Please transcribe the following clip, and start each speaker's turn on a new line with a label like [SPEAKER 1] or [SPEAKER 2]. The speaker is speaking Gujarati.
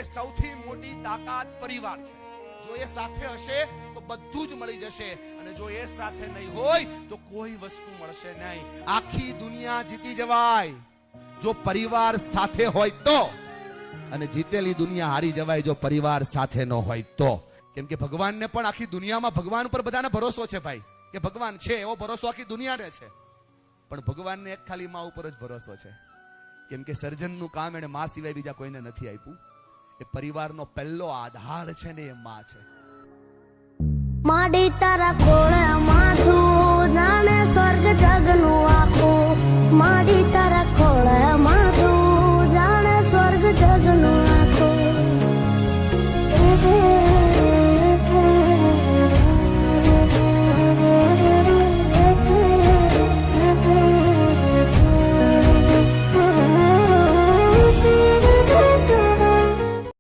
[SPEAKER 1] સૌથી મોટી તાકાત પરિવાર છે. જો એ સાથે હશે તો બધું જ મળી જશે, અને જો એ સાથે નહીં હોય તો કોઈ વસ્તુ મળશે નહીં. આખી દુનિયા જીતી જવાય જો પરિવાર સાથે હોય તો, અને જીતેલી દુનિયા હારી જવાય જો પરિવાર સાથે ન હોય તો. કેમ કે ભગવાનને પણ આખી દુનિયામાં ભગવાન ઉપર બધાને ભરોસો છે ભાઈ, કે ભગવાન છે એવો ભરોસો આખી દુનિયાને છે. પણ ભગવાનને એક ખાલી માં ઉપર જ ભરોસો છે. કેમ કે સર્જનનું કામ એને માં સિવાય બીજા કોઈને નથી આપ્યું. એ પરિવારનો પહેલો આધાર છે ને એ માં છે.
[SPEAKER 2] માડી તારા કોળે માથું